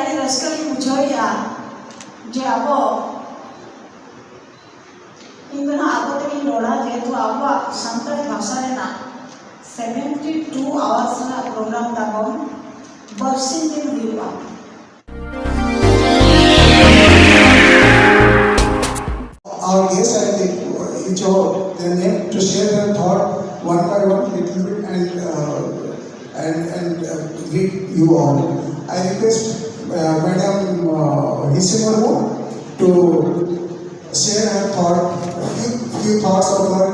ᱟᱹᱰᱤ ᱨᱟᱹᱥᱠᱟᱹ ᱞᱤᱧ ᱵᱩᱡᱷᱟᱹᱣᱮᱜᱼᱟ ᱡᱮ ᱟᱵᱚ ᱤᱧ ᱫᱚ ᱟᱵᱚ ᱛᱮᱜᱤᱧ ᱨᱚᱲᱟ ᱡᱮᱦᱮᱛु ᱟᱵᱚᱣᱟᱜ ᱥᱟᱱᱛᱟᱲᱤ ᱵᱷᱟষᱟ ᱨᱮᱱᱟᱜ 72 hours ᱨᱮᱱᱟᱜ ᱯᱨᱳᱜᱨᱟᱢ ᱛᱟᱵᱚᱱ ᱵᱟᱨᱥᱤᱧ ᱫᱤᱱ ᱦᱩᱭᱩᱜᱼᱟ। Our guests, I think, each of their name to share their thought one by one, little bit, and greet you all. I request Madam Hembram to share her thought, few thoughts of her.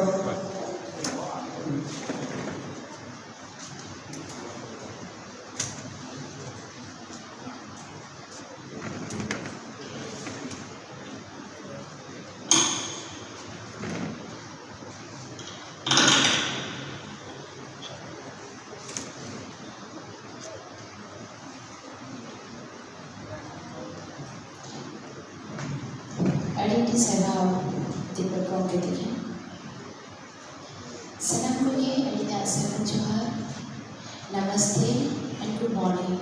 Adik saya di program ini. Salam kogi adiknya salam johar, namaste and good morning.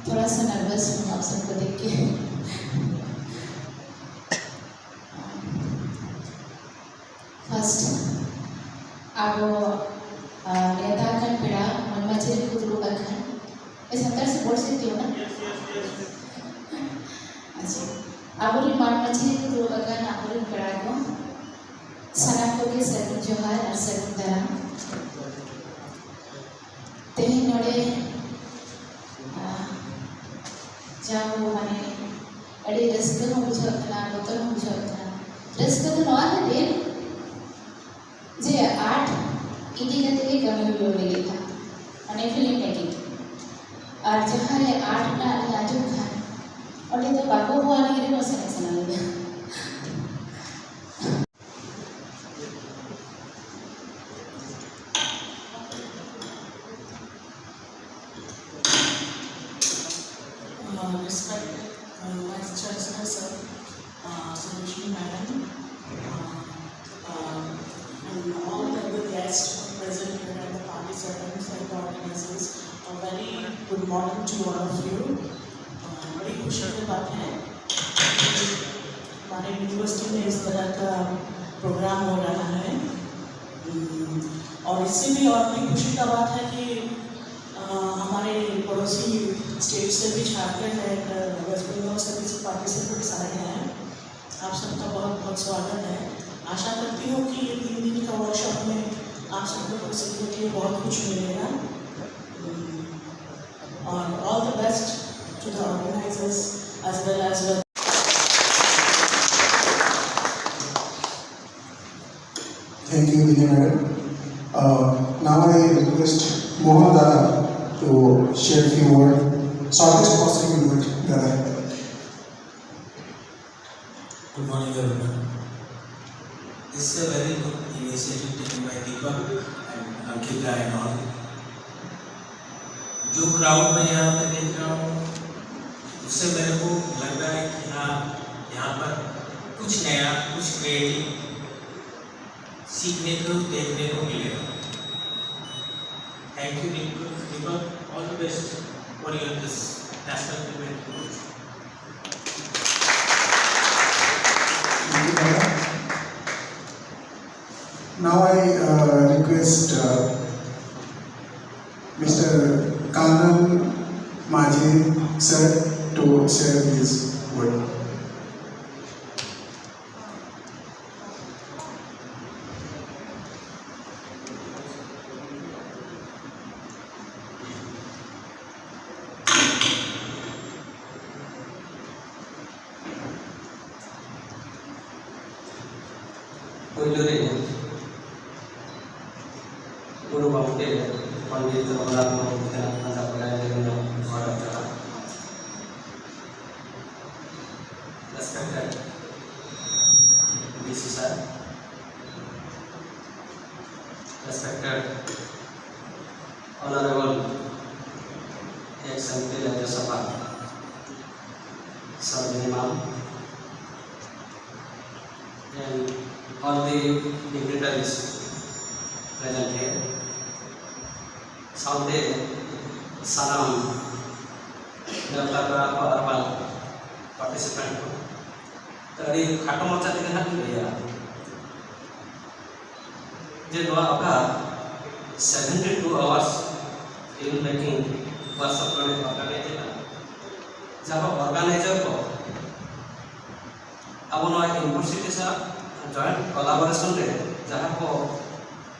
थोड़ा सा nervous हूँ आप सबको देख के। First अब नेता kan peda मनमाचरी कुतुरु kan इस अंतर से बोल सकती हो ना? अच्छा Aburin मनमाचरी कुतुरु kan aburin peda को salam kogi salam johar और salam dalam तेही नोड़े जाओ माने अड़ी रस्ते में बुझाता बोतल में बुझाता रस्ते तो नॉन है डेल जे 8 इदी का तेरे कमी हुई होगी था अनेक फिल्म मेकिंग और जहाँ ये 8 ना लाजू खान और ये तो बाबू हुआ नहीं रे बस ऐसा ना लगे Respected Vice Chancellor Sir, Sworojini Madam, and all the other guests present here and the participants and the organizers, a very good morning to all of you. बड़ी खुशी की बात है हमारे यूनिवर्सिटी में इस तरह का प्रोग्राम हो रहा है और इससे भी और भी खुशी का बात है कि हमारे पड़ोसी स्टेट से भी झारखंड एंड वेस्ट बंगाल से भी पार्टिसिपेंट्स आए हैं। आप सबका बहुत बहुत स्वागत है। आशा करती हूँ कि ये 3 दिन का वर्कशॉप में आप सब लोग को सीखने के लिए बहुत कुछ मिलेगा और all the best to the organisers as well as well. Thank you, Vijay Madam. Now I request Mohan Dada to share a few words. Shortest possible word, Dada. Good morning, everyone. This is a very good initiative taken by Deepak and Ankita and all. जो crowd में यहाँ पे देख रहा हूँ, उससे मेरे को लग रहा है कि हाँ, यहाँ पर कुछ नया, कुछ क्रिएटिव सीखने को, देखने को मिलेगा। Thank you, Deepak. All the best for your this national event. Now I request Mr. Kanal Maji sir to share his word. Guru Bangke Pandit Ramlan Mohidin Azab dengan suara cerah. Respected BC sir, respected Honorable ex-MP Rajya Sabha Sworojini Ma'am, and all the dignitaries present here. Salam नेवता पेड़ा को और बाल participant को तो अड़ी खाटो मचा तेगे ना लिया जे नवा अका 72 hours in making workshop लोने ऑर्गेनाइजर जहाँ ऑर्गेनाइजर को अब नवा यूनिवर्सिटी सा जॉइंट कोलैबोरेशन रे जहाँ को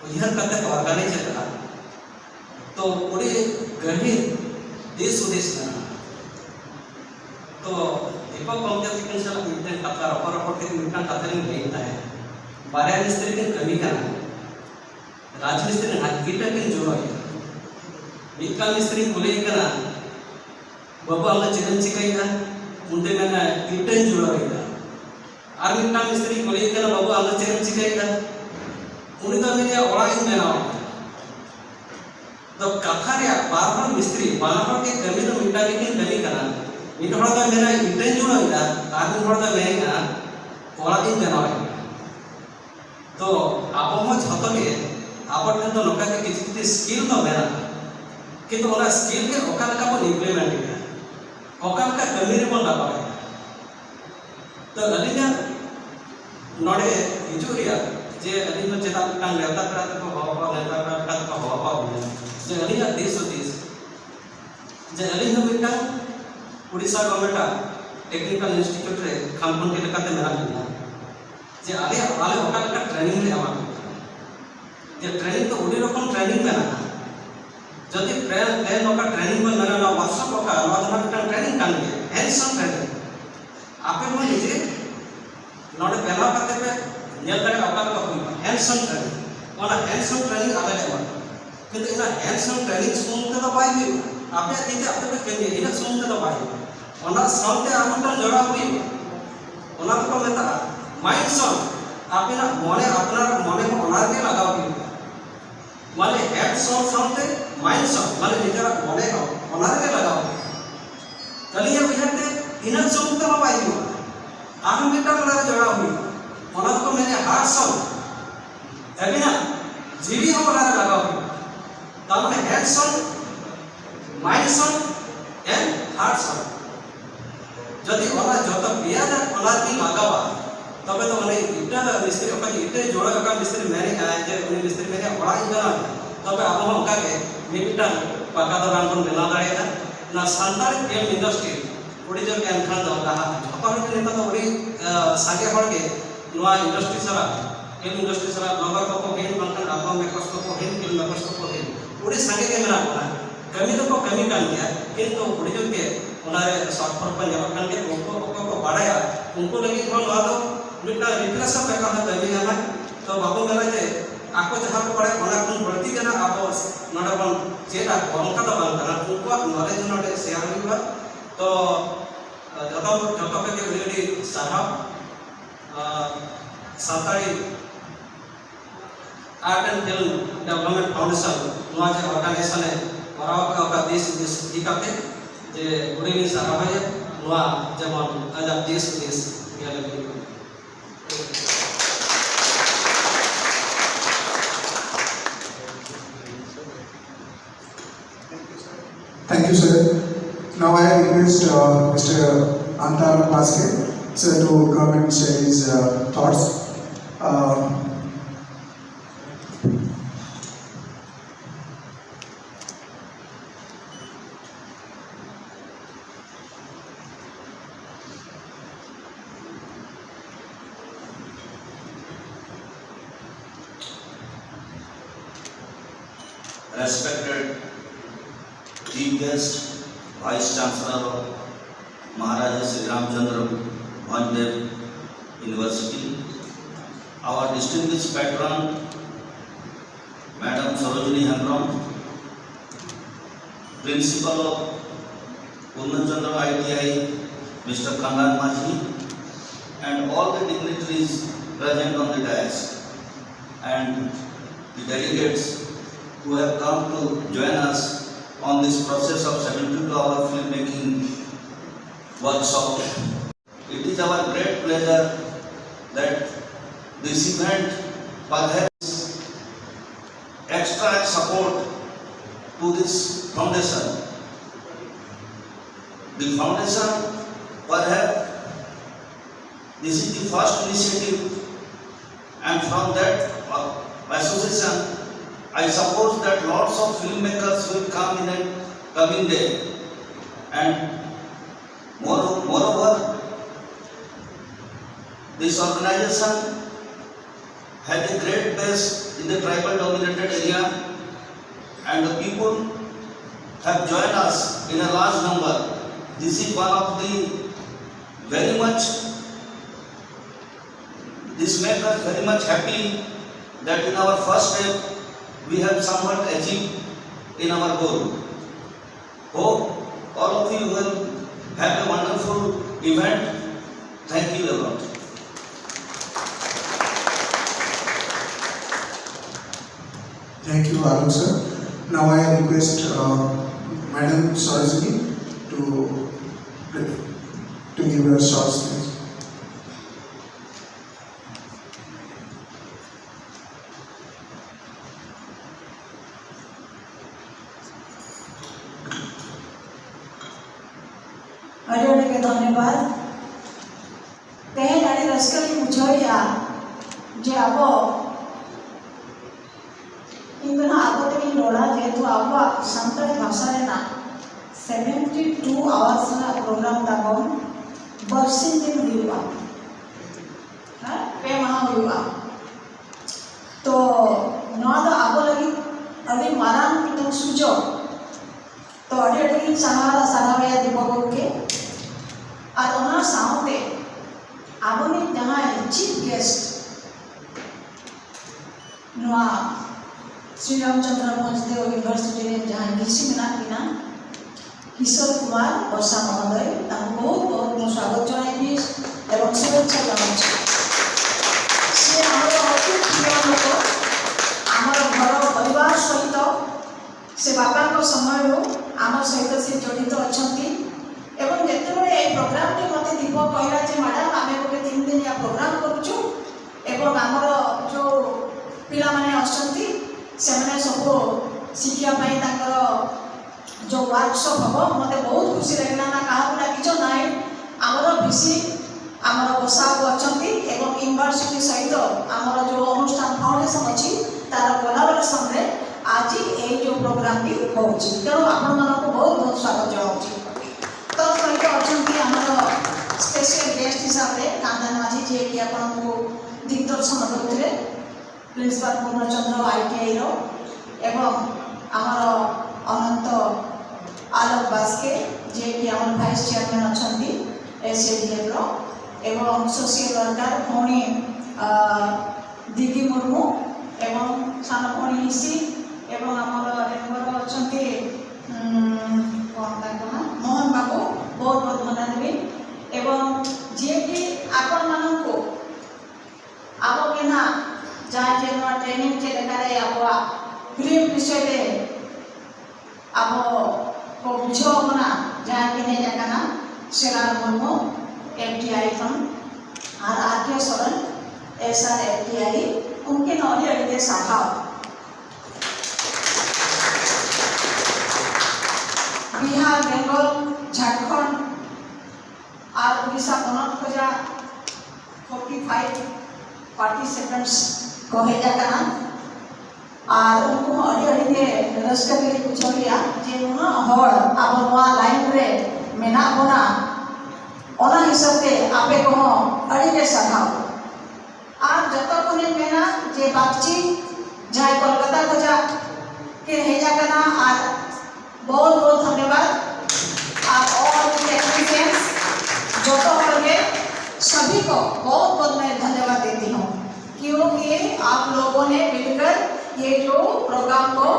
उयहर करते को ऑर्गेनाइजर का तो पूरी गंभीर देश उद्देश्य ना तो दीपक कॉम्प्लेक्स के साथ मिलते कथा रपर के मिलता कथा नहीं लेता है बारह मिस्त्री के कमी का राजमिस्त्री ना गिटा के जोड़ा है मित्रा मिस्त्री बोले का ना बाबू हमने चिकन चिकाई का उनके में ना गिटा जोड़ा है और मित्रा मिस्त्री बोले का ना बाबू हमने चिकन चिकाई का उन्हीं तो मैंने ओरा इन देना तो कथा रे बारह मिस्त्री बारह के कमी तो मिटा लेकिन कमी करना मिटा थोड़ा तो मेरा गिटा जोड़ा है ताकि थोड़ा तो मैं ना ओरा इन देना तो आप हम छात्र के आप तो नौका के किसी स्किल तो मेरा किंतु उन्हें स्किल के ओकाल का वो इम्प्लीमेंट किया ओकाल का कमी रे बन लगा तो अलिना नोड़े इजुरिया जे अलिना चेता का लेता प्रात को हवा लेता प्रात को हवा जे अलिना देश जे अलिना मिटा उड़ीसा गवर्नमेंट टेक्निकल इंस्टीट्यूट रे खामपन के लेकाते मेरा लिया जे आले ओकाल का ट्रेनिंग ले आवा जे ट्रेनिंग तो उड़ी रकम ट्रेनिंग में ना जदि प्लेन का ट्रेनिंग में मेरा ना वर्कशॉप का नवा धना ट्रेनिंग कान के हैंड्स ऑन ट्रेनिंग आपे हो निजे नोडे पहला करते पे नेल करे अकाल का हुई हैंड्स ऑन ट्रेनिंग वाला हैंड्स ऑन ट्रेनिंग आले लेवा किंतु इना हैंड्स ऑन ट्रेनिंग सुनते तो पाई भी आपे तीते आपे पे केंगे इना सुनते तो पाई ओना सामते आमंत्रण जोड़ा हुई ओना तो मेता माइंड सॉन्ग आपे ना मने अपना मने को ओनार के लगाओ हुई माने हेड सॉन्ग सामते माइंड सॉन्ग माने निजरा मने को ओनार के लगाओ कलिया बिहते इना सुनते तो पाई भी आम बेटा मनारे जोड़ा हुई ओना तो मैंने हार्ट सॉन्ग अभी ना जीवी हो मनारे लगाओ हुई तब ने head song mind song and heart song जदि ओना जतो बिया जा ओनार की लगावा तबे तो उन्हें इटा मिस्त्री का इटे जोड़ा का मिस्त्री मैंने आए जे उन्हें मिस्त्री मैंने बड़ा इंगना तबे अब हम का के मिटा पका तो रानबन बना दाड़ेगा ना सांताली फिल्म इंडस्ट्री उड़ी जो के अनखान दो रहा अपन के नेता तो उड़ी सागे हड़ के नवा इंडस्ट्री सरा फिल्म इंडस्ट्री सरा ब्लॉगर को हेन बनकर आप मेकर्स को हेन फिल्म मेकर्स को हेन उड़ी सागे कैमरा को कमी तो को कमी कान गया किंतु उड़ी जो के उनारे शॉर्ट फॉर्म पर जब कान के उनको को बढ़ाया उनको लगी को नवा दो मिटा रिप्लेस का का तभी हमें तो बाबू मेरा जे आपको जहां को पड़े ओना कोन बढ़ती जना आप नडा बन जेटा कोनका तो बन करा उनको नॉलेज नडे शेयर हुआ तो जतो के रेडी साहब Santali art and film development foundation नवा जे ऑर्गेनाइजेशन है वराव का देश दिखाते जे उड़ीनी साहब है नवा जेमन आज देश गेले Thank you, sir. Now I request Mr. Antar Paske sir to come and share his thoughts. Respected Chief Guest, Vice Chancellor of Maharaja Sri Ramchandra Bhandev University, our distinguished patron, Madam Sworojini Hembram, Principal of Purnachandra ITI, Mr. Kandan Maji, and all the dignitaries present on the dais, and the delegates who have come to join us on this process of 72-hour filmmaking workshop. It is our great pleasure that this event perhaps extra support to this foundation. the foundation perhaps this is the first initiative, and from that association I suppose that lots of filmmakers will come in a coming day, and moreover this organization had a great base in the tribal dominated area, and the people have joined us in a large number. This is one of the very much, this makes us very much happy that in our first step we have somewhat achieved in our goal. Hope all of you will have a wonderful event. Thank you a lot. Thank you, Alok sir. Now I request Madam Sworojini to give a short speech. के धन्यवाद तेहे गाड़ी रस्कली बुझाइया जे अब इंदना आगोते की लोड़ा जेतु अब संताली भाषा रे ना 72 आवर्स ना प्रोग्राम ताबम बर्सिन दिन हुआ हां पे माह हुआ तो नवा तो आगो लगी अभी माराम पिटन सुजो तो अड़ी सहारा सहारा दीपक के और ओना साउंडे आबोनी जहां चीफ गेस्ट नवा श्री रामचंद्र महोदय यूनिवर्सिटी रे जहां गिसी मेना किना किशोर कुमार वर्षा महोदय बहुत बहुत स्वागत जनाइबी एवं शुभेच्छा जनाइछि से हमर अति प्रिय लोक हमर घर परिवार सहित से बापा को समय आम सहित से जड़ित अच्छा एवं जिते बड़े ये प्रोग्राम टी मत दीपक कहला जे मैडम आम गोटे 3 दिन या प्रोग्राम करूँ एवं आमर जो पिला माने आछंती से माने सब शिक्षा पाई ताकर जो वर्कशॉप हम मते बहुत खुशी लगला ना कहा डाकिछ नाइ आमर बीसी आमर बसाव अच्छी एवं यूनिवर्सिटी सहित आमर जो अनुष्ठान फाउंडेशन अच्छी तार कोलाबोरेशन रे आज ये जो प्रोग्राम टी होउची तेणु आपण मानको बहुत बहुत स्वागत जनाउची तो सहित अच्छी आमर स्पेशल गेस्ट हिसाब से कांदन माझी जे कि आपण को दिग्दर्शन करते प्रिंसिपल पूर्णचंद्र ITI रो एवं आमर अनंत आलोक बास्के जे कि आमर वाइस चेयरमैन अच्छी SADF रो एवं सोशल वर्कर भौणी दिगी मुर्मू एवं सान भौणी हिसी एवं आमर मेम्बर अच्छी मोहन बाबू बहुत बहुत धन्यवाद देवी एवं जे कि आपण माननको आबो केना जहाँ जे नवा ट्रेनिंग जे लेकारे आबो फिल्म विषय दे आबो को बुझो मना जहाँ कि ने जाना सेरार मुर्मू FTI फंड और RK सरन SR FTI उनके नौली अड़े शाखा बिहार बेंगल झारखंड और उड़ीसा बनत खोजा 45 पार्टिसिपेंट्स कहे जाना और उनको अड़ी अड़ी के रस्क के बुझलिया जे उना हड़ अब नवा लाइन रे मेना बना ओना हिसाब से आपे को अड़ी के सधाव और जत कोने मेना जे बातची जाय कोलकाता खोजा के हे जाना और बहुत बहुत धन्यवाद आप और टेक्नीशियंस जो तो करके सभी को बहुत बहुत मैं धन्यवाद देती हूँ क्योंकि आप लोगों ने मिलकर ये जो प्रोग्राम को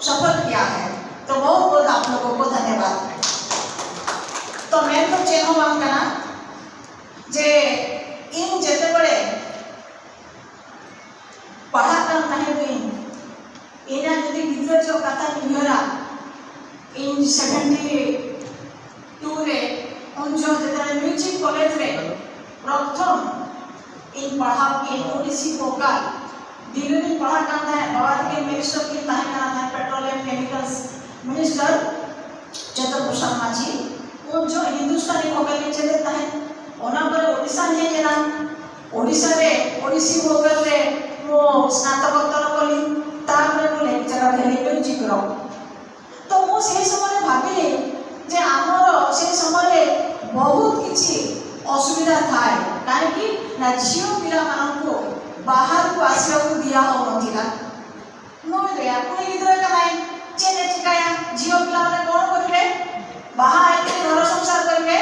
सफल किया है तो बहुत बहुत आप लोगों को धन्यवाद। तो मैं तो चेहरा मांग करना जे इन जेते बड़े पढ़ा कर नहीं हुई इना यदि गिद्र जो कथा निहरा इन 72 रे उन जो जेते म्यूजिक कॉलेज रे प्रथम इन पढ़ा के ओडिसी वोकल दिन पढ़ा करता है बाबा के मिनिस्टर की ताहे करता है पेट्रोलियम केमिकल्स मिनिस्टर चंद्रभूषण माझी जो हिंदुस्तानी भोकल चले ताहे ओना पर ओडिशा नहीं जेना ओडिशा रे ओडिसी भोकल रे मो स्नातकोत्तर कली तापर मो लेक्चर भेली म्यूजिक रो तो मो से समय भाबिले जे हमर से समय बहुत किछि असुविधा थाए काहे कि ना झियो पिला मानको बाहर को आसिया को दिया हो नथिला नो रे आपण इधर का नाही चेले चिकाया झियो पिला माने कोन करिवे बाहर आके घर संसार करिवे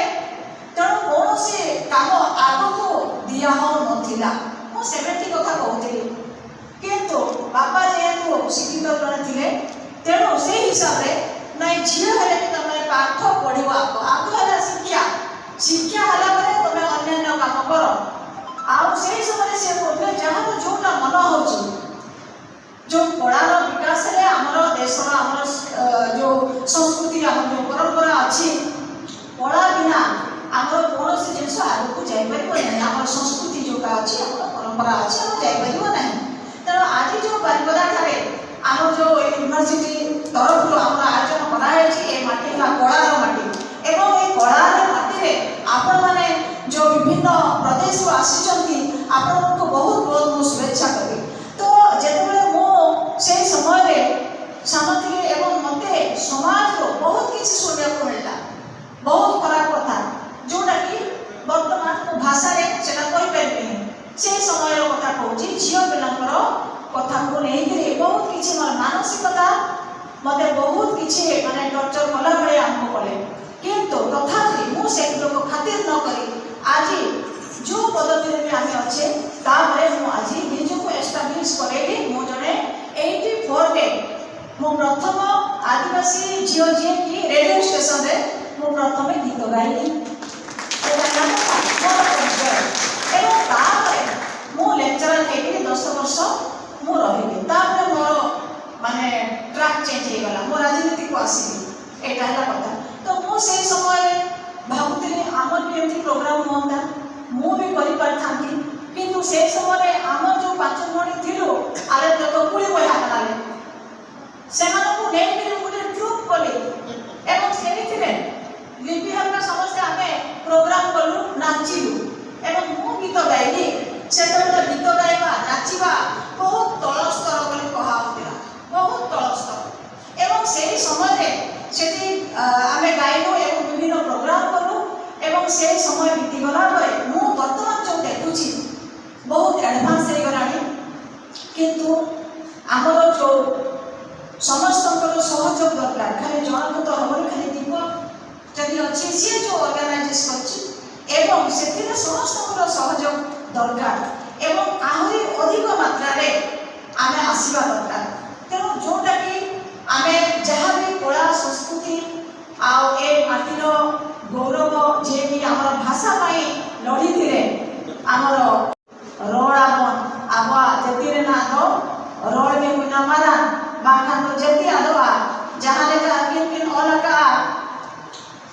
तेणु कौन से काम आग को दिया हो नथिला मो 70 कथा कहउथिली किंतु बापा जेहेतु शिक्षित जन थिले तेणु से हिसाब रे नाही झियो हेले कि तमे पाठ पढिवा आग हेला शिक्षा शिक्षा हला परे तमे अन्य काम करो आउ से समय से बोले जहाँ को जोटा मन होची जो कलार विकास रे हमर देशर हमर जो संस्कृति हमर जो परंपरा अछि कला बिना हमर कौन से जिनस आगु को जाई परिबो नहीं हमर संस्कृति जोटा अछि हमर परंपरा अछि हम जाई परिबो नहीं तेणु आज जो बारिपदा ठारे हमर जो यूनिवर्सिटी तरफ हमर आयोजन करा अछि ए माटी ना कलार माटी एवं ए कलार माटी रे आपण माने जो विभिन्न प्रदेश आसी आपण को बहुत बहुत मो शुभेच्छा करी तो जेतेबेले मो से समय रे सामग्री एवं मते समाज को बहुत किछि सुनिया को मिलला बहुत खराब कथा जोटा कि वर्तमान को भाषा रे सेटा कहि परबे से समय रो कथा कहूची झियो पिलांकर कथा को नै कि बहुत किछि मोर मानसिकता मते बहुत किछि माने टर्चर कला बळे हमको कले किंतु तथापि मो से लोक खातिर न करी आज जो पद्धति में आमे अच्छे तापरे मो आज निज को एस्टाब्लिश करेली मो जने 84 रे मो प्रथम आदिवासी जियो जे की रेडियो स्टेशन रे मो प्रथम गीत गाइली एवं तापरे मो लेक्चरर हेकी 10 वर्ष मो रहिली तापरे मोर माने ट्रैक चेंज हे गला मो राजनीति को आसीली एटा हला कथा तो मो से समय भाबुतली हमर भी एमती प्रोग्राम होंदा मु भी करि पारथांती किंतु से समय हमर जो पांच मणि थिलो आले तो पुली बया कराले सेमान को नै कि मुझे ग्रुप कोले एवं सेही थिले लिपि हमका समस्त हमें प्रोग्राम कलु नाचिलु एवं मु गीत गाइली सेतबेले गीत गाइबा नाचिबा बहुत तळ स्तर बोली कहा होतिला बहुत तळ स्तर एवं सेही समय रे सेठी आमे गाइलो एवं विभिन्न प्रोग्राम कलु एवं से समय बीती गला परे मु वर्तमान जो देखुची बहुत एडवांस हे गलानी किंतु हमर जो समस्त सहयोग दरकार खाली जन तो हमर खाली दीप जदि अच्छी सी जो ऑर्गेनाइज करछि एवं सेथिरे समस्त सहयोग दरकार एवं आहुरी अधिक मात्रा रे आमे आसीबा दरकार तेणु जोटा कि आमे जहाँ भी कला संस्कृति आउ ए माटीर गौरव जे कि हमर भाषा पाई लड़ी थिले हमर रोड़ाबन आबा जतिरे ना दो रोड में मुना मारा बाखान तो जति आदवा जहां लेका किन किन ओलका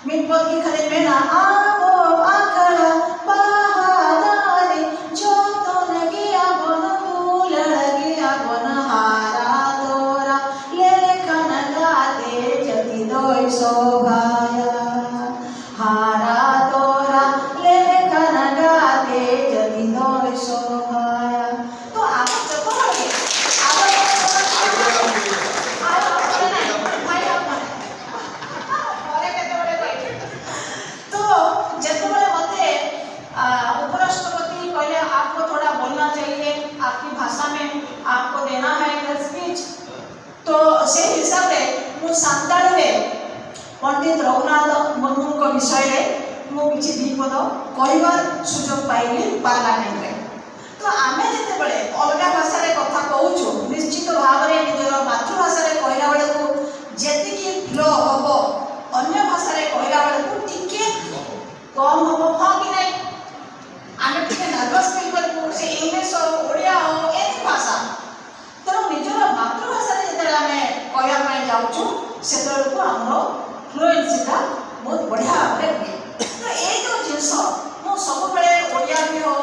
मिन पद की खले मेना आबो आखड़ा पहादारे जो तो नगिया बन फूल लगिया बन हारा तोरा ले खाना गाते जति दोय शोभाया हारा तोरा ले खाना गाते जति दोय शोभाया तो आप जब बोलोगे तो जितेबाला मते उपराष्ट्रपति कहले आपको थोड़ा बोलना चाहिए आपकी भाषा में आपको देना है स्पीच तो से हिसाब से मु सांताली रे पंडित रघुनाथ मुर्मू को विषय रे मु किछि दीपद कहबार सुयोग पाइली पार्लियामेंट रे तो आमे जितेबाला अलग भाषा रे कथा कहूछु निश्चित भाव रे निजर मातृभाषा रे कहला बेले को जेति की फ्लो हबो अन्य भाषा रे कहला बेले को टिके कम हबो हां कि नहीं आमे टिके नर्वस फील करबो से इंग्लिश हो ओडिया हो एनी भाषा तो निजर मातृभाषा रे जेते आमे कहया पय जाउछु सेतल को हमरो फ्लुएंसी का बहुत बढ़िया भाबरे हुए तो ए जो जिंस मो सब बेले ओडिया भी हो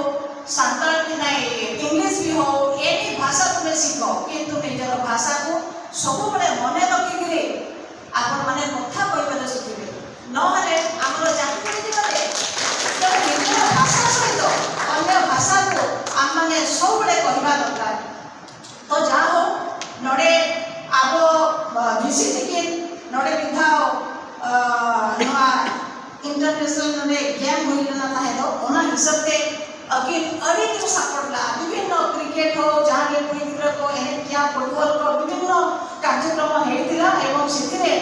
सांताल भी नहीं इंग्लिश भी हो एनी भाषा तुमे सीखो किंतु निजर भाषा को सब बेले मने रखी आपण माने कथा कहबे शिखिबे न हले हमर ରହିବା ଦରକାର। तो जहाँ हो नोड़े अब विसिट के नोड़े विधाओ नवा इंटरनेशनल नोड़े गेम हुई ना था है तो ओना हिसाब से अभी अड़ी तो सपोर्ट ला विभिन्न क्रिकेट हो जहाँ के कोई तरह को है क्या फुटबॉल को विभिन्न कार्यक्रम है तिला एवं सिद्धे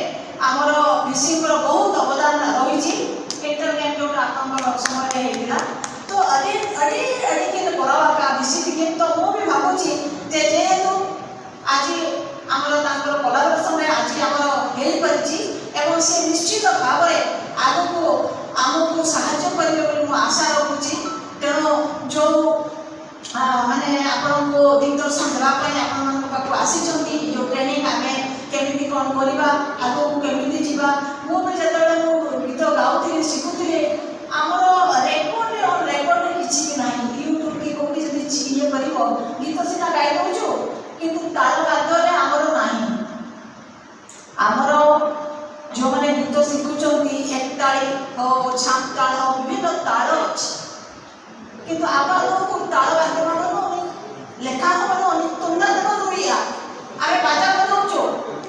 आमर विसिंगर बहुत अवदान रही छी इंटरनेट जो आतंक समय है तिला तो अड़ी अड़ी अड़ी के करावा का विसिट के तो मो भी भाबो छी जेहेतु आज आमर तांकर कोलाबोरेशन रे आज आमर हेई परिची एवं से निश्चित भाव रे आगो आमको सहायता करिवे बोली मु आशा रखुची तेणु जो माने आपण को दिग्दर्शन देवा पई आपण मन पाखु आसीचंती जो ट्रेनिंग आमे केमिति कोन करिबा आगो केमिति जीवा मु भी जतले मु गीत गाउथिले सिखुथिले आमर रेकॉर्ड ऑन रेकॉर्ड किछि भी नाही यूट्यूब की कोठी जदी ये करिवो गीत सिना गाइ दउछु किंतु ताल वाद्य आमर नाही आमर जो माने गीत शिखुचंती एक ताली हो छाप ताल हो विभिन्न ताल अछि किंतु आपण को ताल वाद्य मानो लेखा मानो तुंदा दनो दुरिया आमे बाजा बजाउछु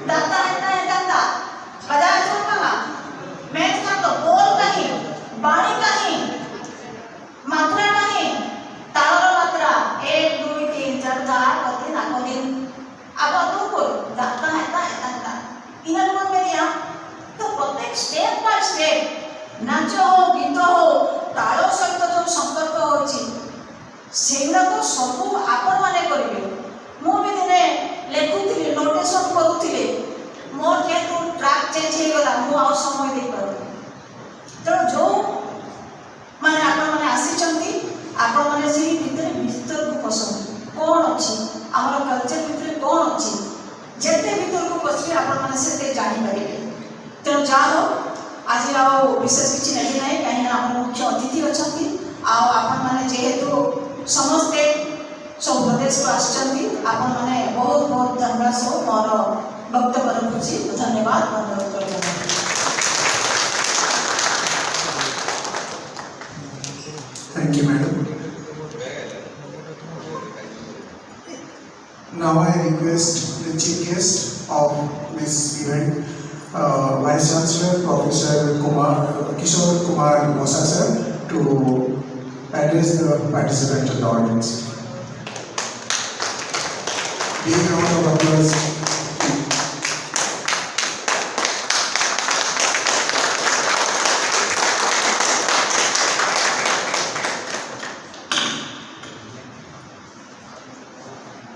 दाता है दाता बजा छोटा मैच का तो बोल कहीं बाणी कहीं मात्रा कहीं ताल मात्रा 1 2 3 4 5 6 दिन अब तुमको दाता है दाता इन लोगों में दिया तो प्रत्येक स्टेप बाय स्टेप नाच हो गीत हो ताल सहित जो संपर्क होची सेगुड़ा को सब आपण माने करिवे मु भी दिने लेखुथिले नोटेशन करूथिले मोर जेतु ट्रैक चेंज हे गला मु आ समय दे पारो तो जो माने आपण माने आसीचंती आपण माने से भीतर को पसंद कोन अछि हमर कल्चर भीतर कोन अछि जेते भीतर को पसरी आपण माने से जानि परिबे तो जाओ आज आओ विशेष किछि नहीं नाही काहे हमर मुख्य अतिथि अछंती आ आपण माने जेहेतु समस्ते सब प्रदेश को आछंती आपण माने बहुत बहुत धन्यवाद सो मोर वक्तव्य रखुछि धन्यवाद बंदर Thank you, madam. Now I request the chief guest of this event, Vice Chancellor Professor Kishore Kumar Mosa sir, to address the participants and the audience. Big round of applause.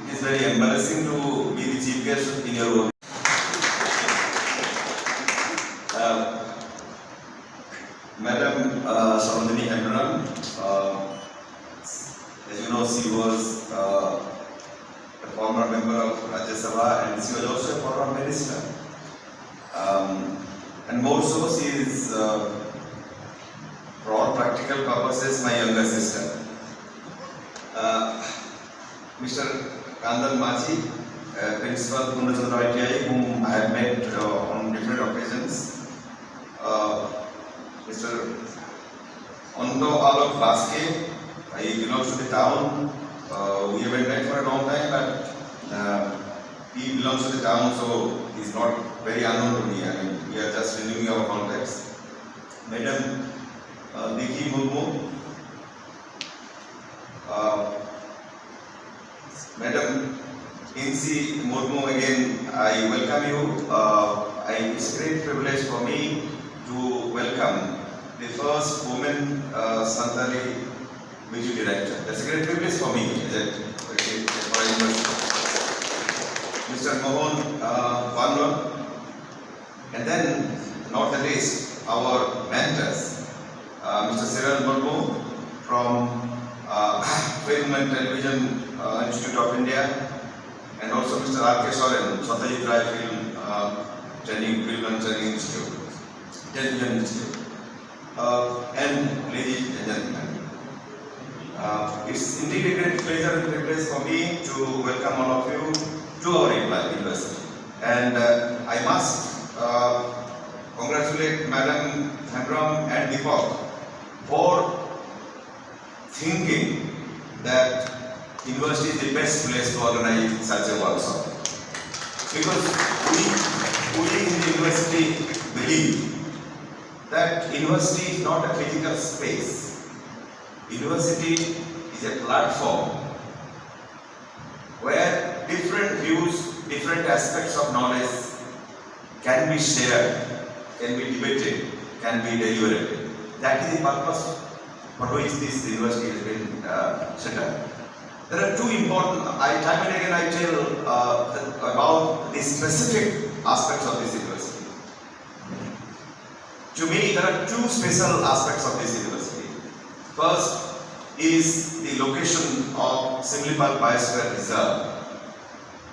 It is very embarrassing to be the chief guest in your own. Madam Sworojini Hembram, as you know, she was a former member of Rajya Sabha and she was also a former minister. And more so, she is, for all practical purposes, my younger sister. Mr. Kandan Maji, Principal Purnachandra ITI, whom I have met on different occasions. Mr. Ondo Alok Baske, he belongs to the town. We haven't met for a long time, but he belongs to the town, so he's not very unknown to me. I mean, we are just renewing our contacts. Madam Diki Murmu, Madam Insi Murmu, again, I welcome you. It's a great privilege for me to welcome the first woman Santali music director. That's a great privilege for me. Mr. Mohan Vanwa, and then not the least, our mentors, Mr. Cyril Murmu from Film and Television Institute of India, and also Mr. R.K. Soren, Satyajit Ray Film Film and Training Institute, Television Institute, and ladies and gentlemen. It's indeed a great pleasure and privilege for me to welcome all of you to our university. And I must congratulate Madam Hembram and Deepak for thinking that university is the best place to organize such a workshop. Because we in the university believe that university is not a physical space. University is a platform where different views, different aspects of knowledge can be shared, can be debated, can be deliberated. That is the purpose for which this university has been set up. There are two important, time and again I tell about the specific aspects of this university. To me, there are two special aspects of this university. First is the location of Simlipal Biosphere Reserve.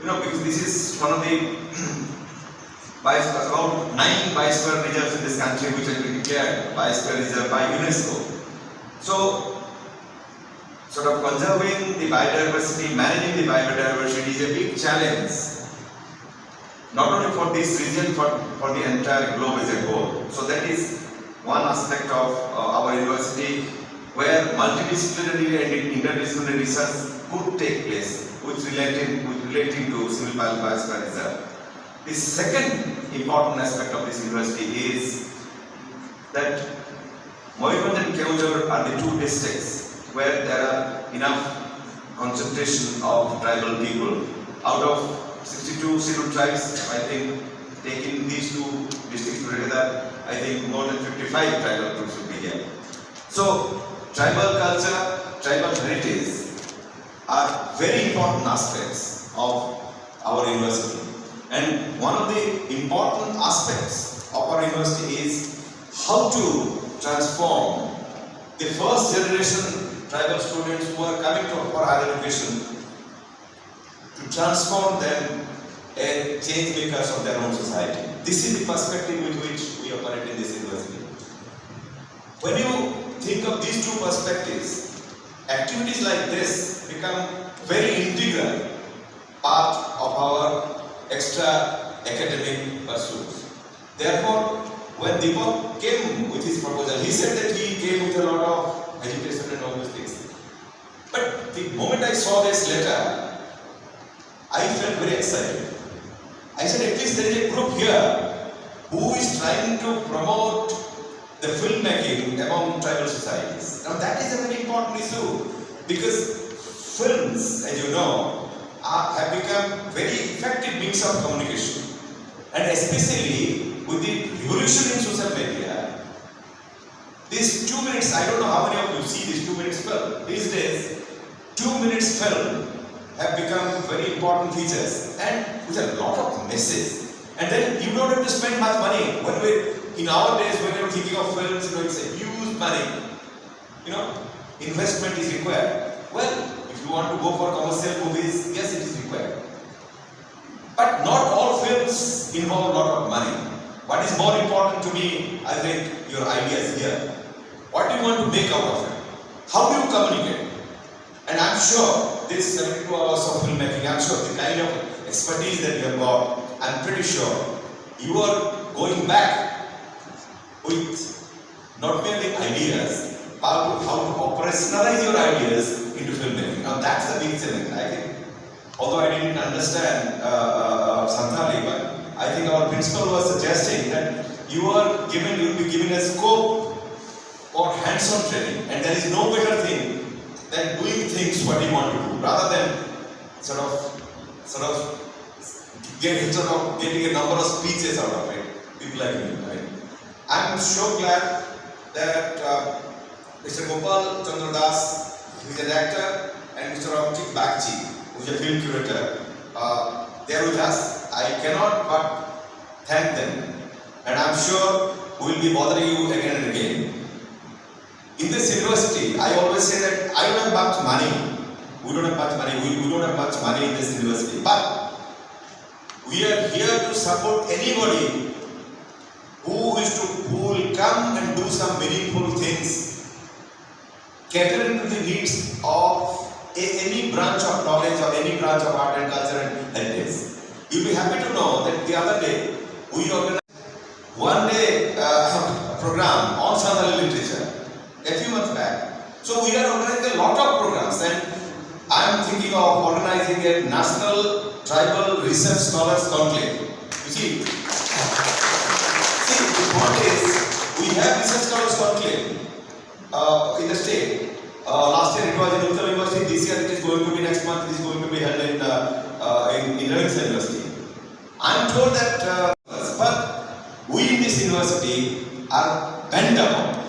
Because this is one of the about 9 biosphere reserves in this country which have been declared biosphere reserve by UNESCO. So, sort of conserving the biodiversity, managing the biodiversity is a big challenge, not only for this region but for the entire globe as a whole. So that is one aspect of our university where multidisciplinary and interdisciplinary research could take place with relating to Simlipal Biosphere Reserve. The second important aspect of this university is that Moyurbanj and Keonjhar are the two districts where there are enough concentration of tribal people. Out of 62 scheduled tribes, I think, taking these two districts together, I think more than 55 tribal groups will be here. So, tribal culture, tribal heritage are very important aspects of our university. And one of the important aspects of our university is how to transform the first generation tribal students who are coming for higher education, to transform them and change makers of their own society. This is the perspective with which we operate in this university. When you think of these two perspectives, activities like this become very integral part of our extra academic pursuits. Therefore, when Deepak came with his proposal, he said that he came with a lot of agitation and all those things. But the moment I saw this letter, I felt very excited. I said, at least there is a group here who is trying to promote the filmmaking among tribal societies. Now that is a very important issue because films, as you know, have become very effective means of communication. And especially with the revolution in social media, these 2 minutes, I don't know how many of you see this 2 minutes film. These days, 2 minutes film have become very important features and with a lot of message. And then you don't have to spend much money. In our days, when you're thinking of films, it's a huge money. Investment is required. Well, if you want to go for commercial movies, yes, it is required. But not all films involve a lot of money. What is more important to me, I think, your ideas here. What do you want to make out of it? How do you communicate? And I'm sure this 72 hours of filmmaking, I'm sure the kind of expertise that you have got, I'm pretty sure you are going back with not merely ideas, how to operationalize your ideas into filmmaking. Now that's the big challenge, I think. Although I didn't understand Santali, but I think our principal was suggesting that you will be given a scope for hands-on training, and there is no better thing than doing things what you want to do, rather than sort of getting a number of speeches out of it. People like me, right? I'm so glad that Mr. Gopal Chandra Das, who is an actor, and Mr. Abhijit Bagchi, who is a film curator, they are with us. I cannot but thank them, and I'm sure we will be bothering you again and again. In this university, I always say that I don't have much money. We don't have much money. We don't have much money in this university, but we are here to support anybody who will come and do some meaningful things, catering to the needs of any branch of knowledge or any branch of art and culture and heritage. You'll be happy to know that the other day we organized one day program on Santali literature a few months back. So we are organizing a lot of programs, and I am thinking of organizing a national tribal research scholars conclave. You see, the point is, we have research scholars conclave in the state. Last year it was in Utkal University. This year it is going to be next month. It is going to be held in Ravindra University. I am told that, but we in this university are bent upon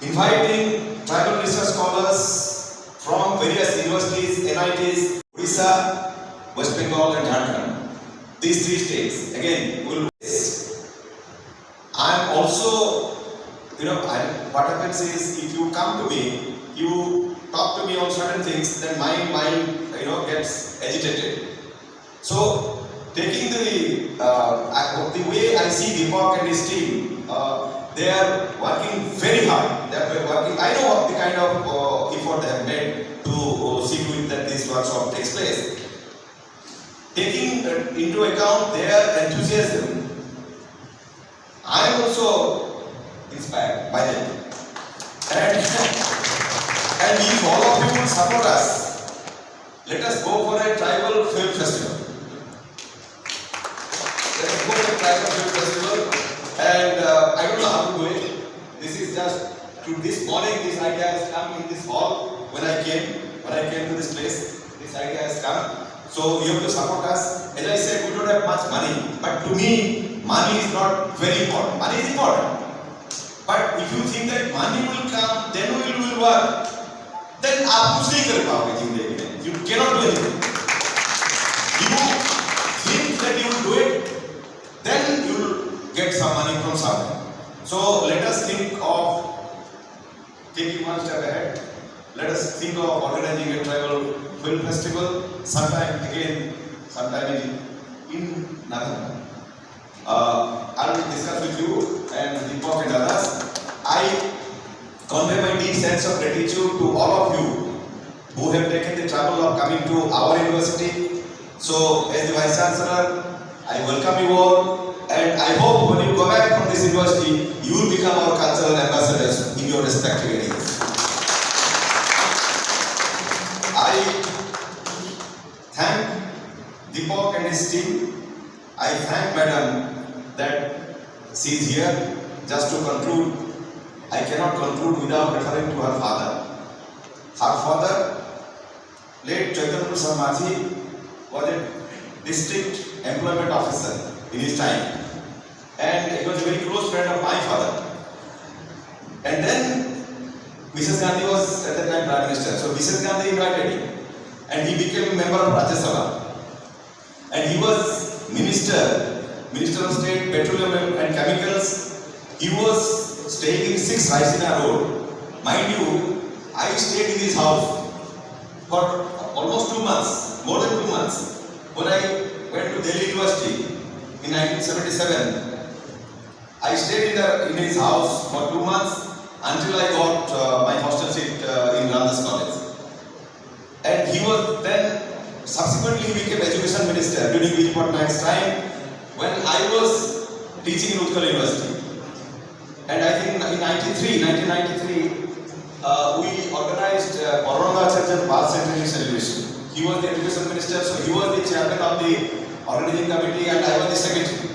inviting tribal research scholars from various universities, NITs, Odisha, West Bengal and Jharkhand. These three states, again, will. I am also, what happens is, if you come to me, you talk to me on certain things, then my mind, gets agitated. So, taking the way I see Deepak and his team, they are working very hard. They are working. I know the kind of effort they have made to see to it that this workshop takes place. Taking into account their enthusiasm, I am also inspired by them. And if all of you will support us, let us go for a tribal film festival. Let us go for a tribal film festival, and I don't know how to do it. This is just this morning. This idea has come in this hall when I came to this place. This idea has come. So you have to support us. As I said, we don't have much money, but to me, money is not very important. Money is important. But if you think that money will come, then we will work, then आप कुछ नहीं कर पाओगे जिंदगी में. You cannot do anything. You think that you will do it, then you will get some money from somewhere. So let us think of taking one step ahead. Let us think of organizing a tribal film festival sometime in November. I will discuss with you and Deepak and others. I convey my deep sense of gratitude to all of you who have taken the trouble of coming to our university. So, as the Vice Chancellor, I welcome you all, and I hope when you go back from this university, you will become our cultural ambassadors in your respective areas. I thank Deepak and his team. I thank Madam that she is here. Just to conclude, I cannot conclude without referring to her father. Her father, late Chaitanya Prasad Mathi, was a district employment officer in his time, and he was a very close friend of my father. And then Mrs. Gandhi was at that time Prime Minister, so Mrs. Gandhi invited him, and he became a member of Rajya Sabha. And he was Minister of State, Petroleum and Chemicals. He was staying in 6 Raisina Road. Mind you, I stayed in his house for almost 2 months, more than 2 months. When I went to Delhi University in 1977, I stayed in his house for 2 months until I got my hostel seat in Ramdas College. And he was then, subsequently he became Education Minister during Baripada Patnaik's time when I was teaching in Utkal University. And I think in 1993, we organized Baripada Acharya's birth centenary celebration. He was the Education Minister, so he was the chairman of the organizing committee and I was the secretary.